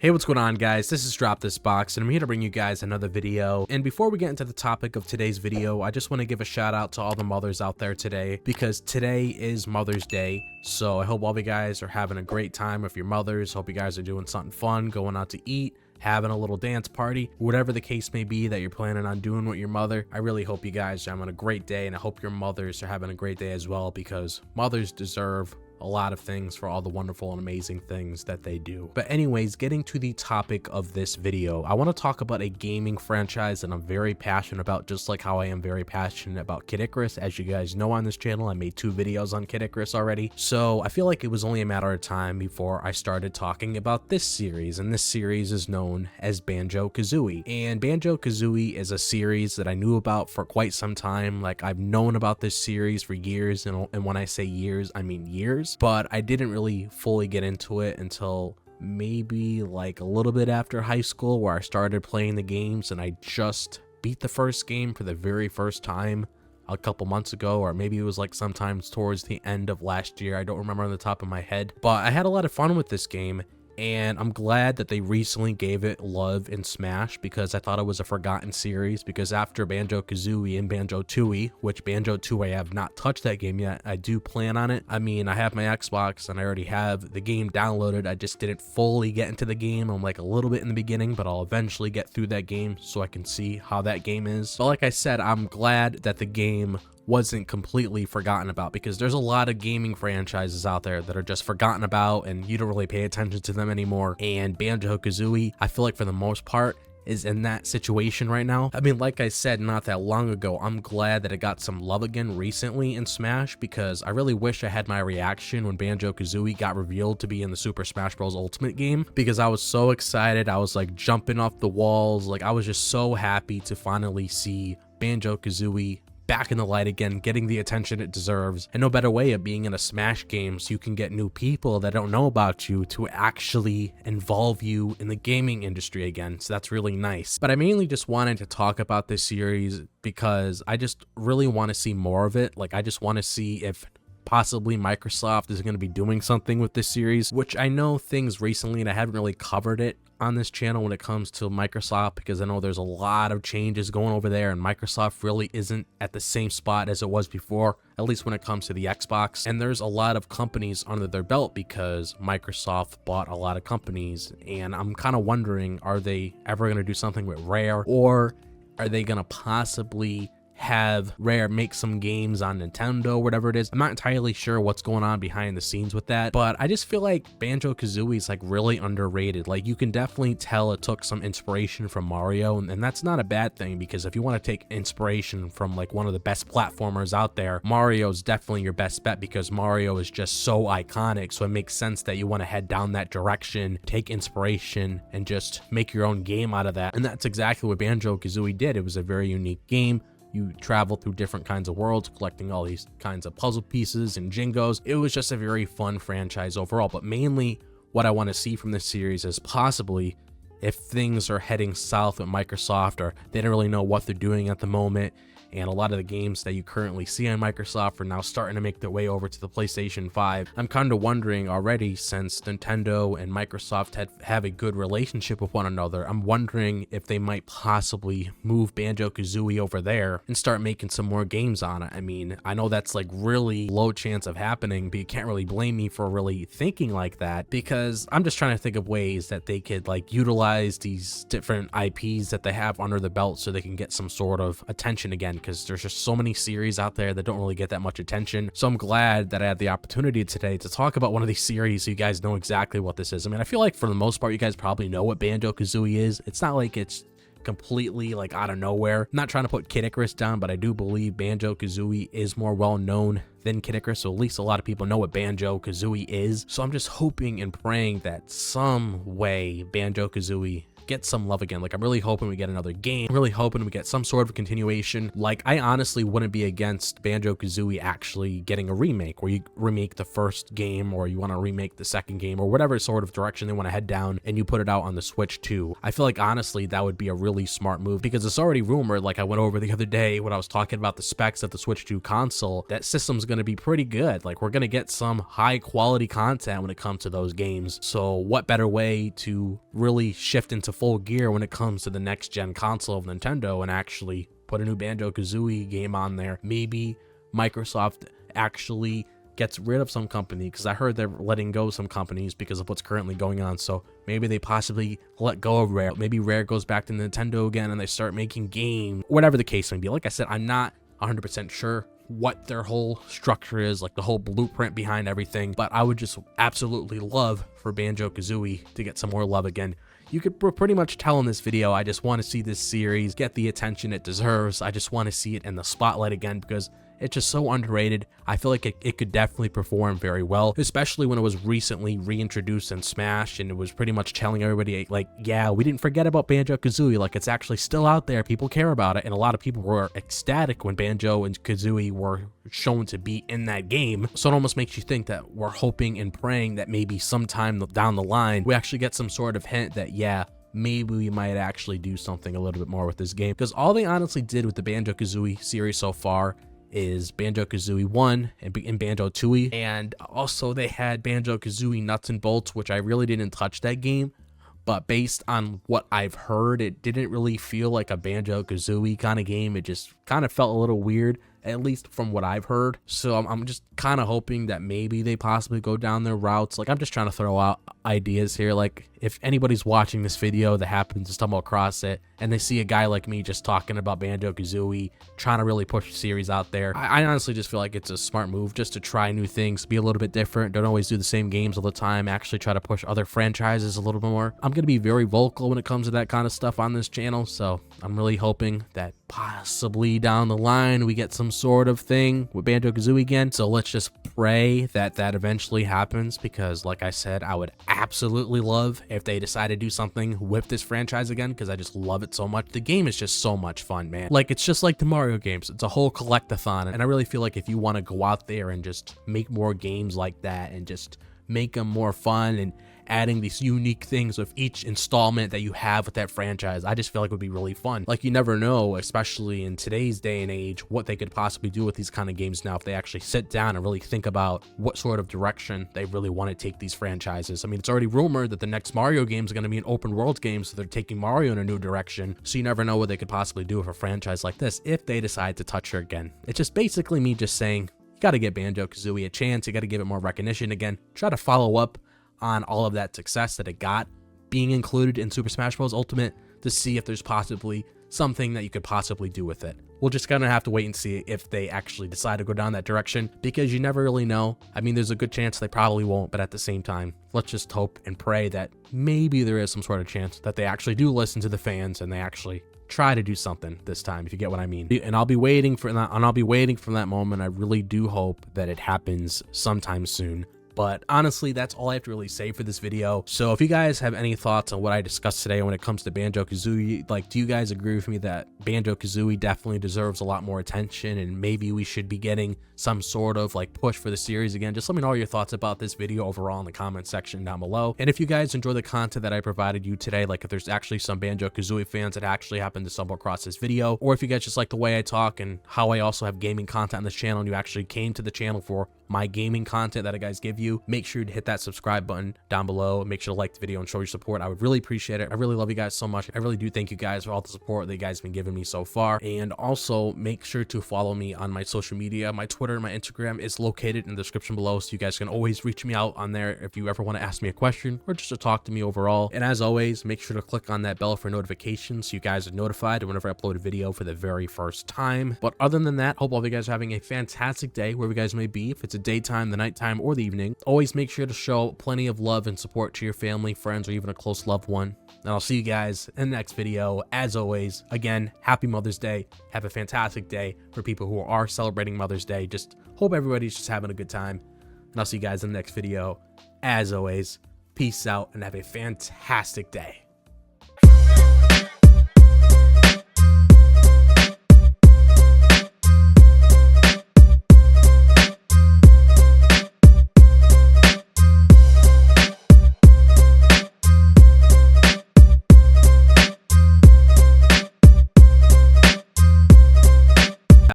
Hey, what's going on, guys? This is DropThisBox, and I'm here to bring you guys another video. And before we get into the topic of today's video, I just want to give a shout out to all the mothers out there today, because today is Mother's Day. So I hope all you guys are having a great time with your mothers. Hope you guys are doing something fun, going out to eat, having a little dance party, whatever the case may be that you're planning on doing with your mother. I really hope you guys are having a great day, and I hope your mothers are having a great day as well, because mothers deserve a lot of things for all the wonderful and amazing things that they do. But anyways, getting to the topic of this video, I want to talk about a gaming franchise that I'm very passionate about, just like how I am very passionate about Kid Icarus. As you guys know, on this channel, I made 2 videos on Kid Icarus already. So I feel like it was only a matter of time before I started talking about this series, and this series is known as Banjo Kazooie. And Banjo Kazooie is a series that I knew about for quite some time. Like, I've known about this series for years, and when I say years, I mean years. But I didn't really fully get into it until maybe like a little bit after high school, where I started playing the games, and I just beat the first game for the very first time a couple months ago, or maybe it was like sometimes towards the end of last year. I don't remember on the top of my head, but I had a lot of fun with this game. And I'm glad that they recently gave it love in Smash, because I thought it was a forgotten series. Because after Banjo Kazooie and Banjo-tooie, which Banjo-tooie I have not touched that game yet, I do plan on it. I mean, I have my Xbox and I already have the game downloaded. I just didn't fully get into the game. I'm like a little bit in the beginning, but I'll eventually get through that game so I can see how that game is. But like I said, I'm glad that the game wasn't completely forgotten about, because there's a lot of gaming franchises out there that are just forgotten about and you don't really pay attention to them anymore. And Banjo Kazooie, I feel like for the most part, is in that situation right now. I mean, like I said not that long ago, I'm glad that it got some love again recently in Smash, because I really wish I had my reaction when Banjo Kazooie got revealed to be in the Super Smash Bros. Ultimate game, because I was so excited. I was like jumping off the walls. Like, I was just so happy to finally see Banjo Kazooie back in the light again, getting the attention it deserves. And no better way of being in a Smash game, so you can get new people that don't know about you to actually involve you in the gaming industry again. So that's really nice. But I mainly just wanted to talk about this series because I just really want to see more of it. Like, I just want to see if possibly Microsoft is going to be doing something with this series, which I know things recently, and I haven't really covered it on this channel when it comes to Microsoft, because I know there's a lot of changes going over there, and Microsoft really isn't at the same spot as it was before, at least when it comes to the Xbox. And there's a lot of companies under their belt, because Microsoft bought a lot of companies, and I'm kind of wondering, are they ever going to do something with Rare, or are they going to possibly have Rare make some games on Nintendo, whatever it is? I'm not entirely sure what's going on behind the scenes with that, but I just feel like Banjo Kazooie is like really underrated. Like, you can definitely tell it took some inspiration from Mario, and that's not a bad thing, because if you want to take inspiration from like one of the best platformers out there, Mario's definitely your best bet, because Mario is just so iconic. So it makes sense that you want to head down that direction, take inspiration, and just make your own game out of that. And that's exactly what Banjo Kazooie did. It was a very unique game. You travel through different kinds of worlds, collecting all these kinds of puzzle pieces and jingos. It was just a very fun franchise overall. But mainly what I want to see from this series is possibly if things are heading south with Microsoft, or they don't really know what they're doing at the moment, and a lot of the games that you currently see on Microsoft are now starting to make their way over to the PlayStation 5. I'm kind of wondering already, since Nintendo and Microsoft have a good relationship with one another, I'm wondering if they might possibly move Banjo Kazooie over there and start making some more games on it. I mean, I know that's like really low chance of happening, but you can't really blame me for really thinking like that, because I'm just trying to think of ways that they could like utilize these different IPs that they have under the belt, so they can get some sort of attention again, because there's just so many series out there that don't really get that much attention. So I'm glad that I had the opportunity today to talk about one of these series, so you guys know exactly what this is. I mean, I feel like for the most part, you guys probably know what Banjo Kazooie is. It's not like it's completely like out of nowhere. I'm not trying to put Kid Icarus down, but I do believe Banjo Kazooie is more well known than Kid Icarus, so at least a lot of people know what Banjo Kazooie is. So I'm just hoping and praying that some way Banjo Kazooie get some love again. Like, I'm really hoping we get another game. I'm really hoping we get some sort of continuation. Like, I honestly wouldn't be against Banjo Kazooie actually getting a remake, where you remake the first game, or you want to remake the second game, or whatever sort of direction they want to head down, and you put it out on the Switch too. I feel like honestly that would be a really smart move, because it's already rumored, like I went over the other day when I was talking about the specs of the Switch 2 console, that system's going to be pretty good. Like, we're going to get some high quality content when it comes to those games. So what better way to really shift into full gear when it comes to the next gen console of Nintendo and actually put a new Banjo Kazooie game on there? Maybe Microsoft actually gets rid of some company, because I heard they're letting go of some companies because of what's currently going on. So maybe they possibly let go of Rare. Maybe Rare goes back to Nintendo again and they start making games, whatever the case may be. Like I said, I'm not 100% sure what their whole structure is, like the whole blueprint behind everything, but I would just absolutely love for Banjo Kazooie to get some more love again. You could pretty much tell in this video, I just want to see this series get the attention it deserves. I just want to see it in the spotlight again, because it's just so underrated. I feel like it could definitely perform very well, especially when it was recently reintroduced in Smash, and it was pretty much telling everybody, like, yeah, we didn't forget about Banjo Kazooie. Like, it's actually still out there. People care about it. And a lot of people were ecstatic when Banjo and Kazooie were shown to be in that game. So it almost makes you think that we're hoping and praying that maybe sometime down the line, we actually get some sort of hint that, yeah, maybe we might actually do something a little bit more with this game. Because all they honestly did with the Banjo Kazooie series so far is Banjo Kazooie 1 and Banjo-Tooie, and also they had Banjo Kazooie Nuts and Bolts, which I really didn't touch that game, but based on what I've heard, it didn't really feel like a Banjo Kazooie kind of game. It just kind of felt a little weird, at least from what I've heard. So I'm just kind of hoping that maybe they possibly go down their routes. Like, I'm just trying to throw out ideas here. Like, if anybody's watching this video that happens to stumble across it and they see a guy like me just talking about Banjo Kazooie, trying to really push the series out there, I honestly just feel like it's a smart move just to try new things, be a little bit different. Don't always do the same games all the time. Actually try to push other franchises a little bit more. I'm going to be very vocal when it comes to that kind of stuff on this channel, so I'm really hoping that possibly down the line we get some sort of thing with Banjo Kazooie again. So let's just pray that that eventually happens, because like I said, I would absolutely love if they decide to do something with this franchise again, because I just love it so much. The game is just so much fun, man. Like, it's just like the Mario games. It's a whole collectathon, and I really feel like if you want to go out there and just make more games like that and just make them more fun and adding these unique things with each installment that you have with that franchise, I just feel like it would be really fun. Like, you never know, especially in today's day and age, what they could possibly do with these kind of games now if they actually sit down and really think about what sort of direction they really want to take these franchises. I mean, it's already rumored that the next Mario game is going to be an open world game, so they're taking Mario in a new direction. So you never know what they could possibly do with a franchise like this if they decide to touch her again. It's just basically me just saying, you got to give Banjo Kazooie a chance. You got to give it more recognition again. Try to follow up on all of that success that it got being included in Super Smash Bros. Ultimate, to see if there's possibly something that you could possibly do with it. We're just gonna have to wait and see if they actually decide to go down that direction, because you never really know. I mean, there's a good chance they probably won't, but at the same time, let's just hope and pray that maybe there is some sort of chance that they actually do listen to the fans and they actually try to do something this time, if you get what I mean. And I'll be waiting for that, from that moment. I really do hope that it happens sometime soon. But honestly, that's all I have to really say for this video. So if you guys have any thoughts on what I discussed today when it comes to Banjo Kazooie, like, do you guys agree with me that Banjo Kazooie definitely deserves a lot more attention, and maybe we should be getting some sort of like push for the series again? Just let me know all your thoughts about this video overall in the comment section down below. And if you guys enjoy the content that I provided you today, like if there's actually some Banjo Kazooie fans that actually happen to stumble across this video, or if you guys just like the way I talk and how I also have gaming content on this channel, and you actually came to the channel for my gaming content that I guys give you, make sure to hit that subscribe button down below. Make sure to like the video and show your support. I would really appreciate it. I really love you guys so much. I really do thank you guys for all the support that you guys have been giving me so far. And also make sure to follow me on my social media. My Twitter and my Instagram is located in the description below, so you guys can always reach me out on there if you ever want to ask me a question or just to talk to me overall. And as always, make sure to click on that bell for notifications so you guys are notified whenever I upload a video for the very first time. But other than that, hope all of you guys are having a fantastic day wherever you guys may be. If it's a daytime, the nighttime, or the evening, always make sure to show plenty of love and support to your family, friends, or even a close loved one. And I'll see you guys in the next video. As always, again, happy Mother's Day. Have a fantastic day for people who are celebrating Mother's Day. Just hope everybody's just having a good time. And I'll see you guys in the next video. As always, peace out and have a fantastic day.